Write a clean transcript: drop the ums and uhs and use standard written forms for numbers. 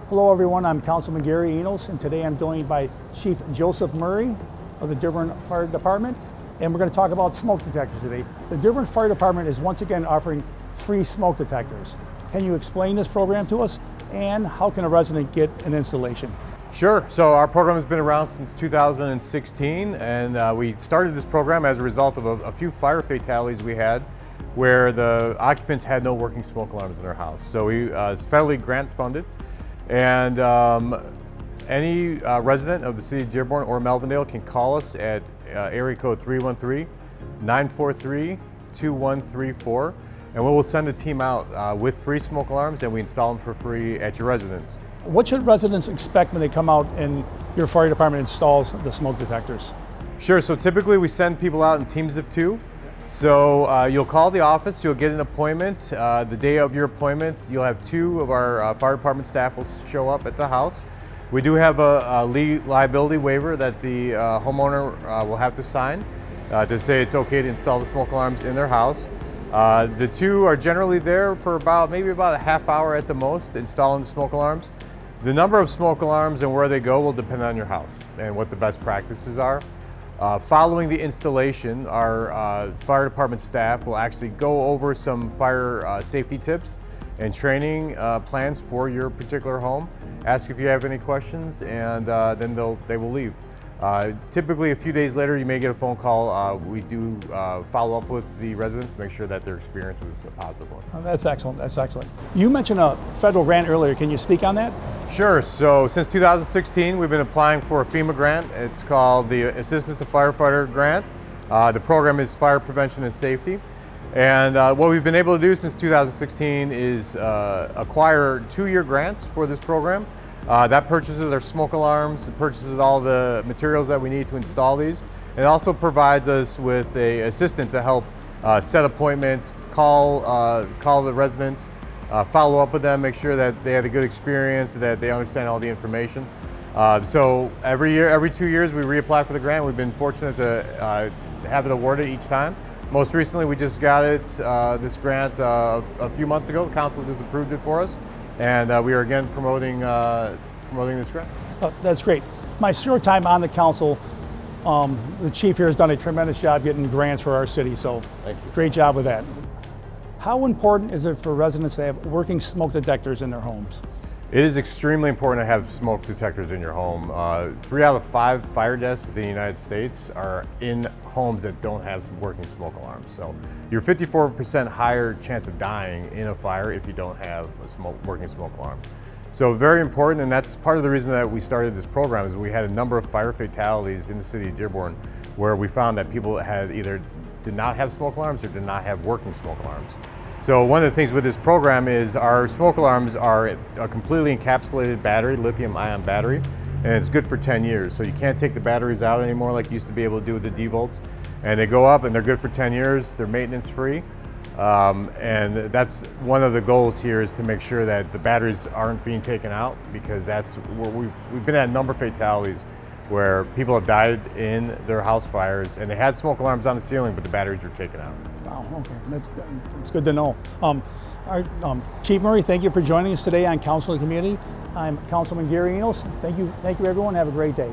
Hello everyone, I'm Councilman Gary Enos, and today I'm joined by Chief Joseph Murray of the Dearborn Fire Department, and we're going to talk about smoke detectors today. The Dearborn Fire Department is once again offering free smoke detectors. Can you explain this program to us, and how can a resident get an installation? Sure. So our program has been around since 2016, and we started this program as a result of a few fire fatalities we had where the occupants had no working smoke alarms in their house. So we federally grant funded, and any resident of the city of Dearborn or Melvindale can call us at area code 313-943-2134, and we will send a team out with free smoke alarms, and we install them for free at your residence. What should residents expect when they come out and your fire department installs the smoke detectors? Sure, so typically we send people out in teams of 2. So you'll call the office, you'll get an appointment. The day of your appointment, you'll have 2 of our fire department staff will show up at the house. We do have a liability waiver that the homeowner will have to sign to say it's okay to install the smoke alarms in their house. The 2 are generally there for maybe about a half hour at the most, installing the smoke alarms. The number of smoke alarms and where they go will depend on your house and what the best practices are. Following the installation, our fire department staff will actually go over some fire safety tips and training plans for your particular home, ask if you have any questions, and then they will leave. Typically a few days later you may get a phone call. We do follow up with the residents to make sure that their experience was a positive one. Oh, that's excellent, that's excellent. You mentioned a federal grant earlier, can you speak on that? Sure, so since 2016 we've been applying for a FEMA grant. It's called the Assistance to Firefighter Grant. The program is Fire Prevention and Safety. And what we've been able to do since 2016 is acquire 2-year grants for this program. That purchases our smoke alarms, it purchases all the materials that we need to install these. It also provides us with an assistant to help set appointments, call the residents, follow up with them, make sure that they had a good experience, that they understand all the information. So every 2 years we reapply for the grant. We've been fortunate to have it awarded each time. Most recently we just got it, this grant a few months ago. The council just approved it for us, and we are again promoting this grant. Oh, that's great. My short time on the council, the chief here has done a tremendous job getting grants for our city, so Thank you. Great job with that. How important is it for residents to have working smoke detectors in their homes? It is extremely important to have smoke detectors in your home. 3 out of 5 fire deaths in the United States are in homes that don't have working smoke alarms. So you're 54% higher chance of dying in a fire if you don't have a working smoke alarm. So very important, and that's part of the reason that we started this program, is we had a number of fire fatalities in the city of Dearborn where we found that people had either did not have smoke alarms or did not have working smoke alarms. So one of the things with this program is our smoke alarms are a completely encapsulated battery, lithium-ion battery, and it's good for 10 years. So you can't take the batteries out anymore like you used to be able to do with the D-Volts. And they go up and they're good for 10 years, they're maintenance free. And that's one of the goals here, is to make sure that the batteries aren't being taken out, because that's where we've been at a number of fatalities where people have died in their house fires and they had smoke alarms on the ceiling but the batteries were taken out. Wow, okay, that's good to know. Chief Murray, thank you for joining us today on Council and Community. I'm Councilman Gary Enos. Thank you everyone, have a great day.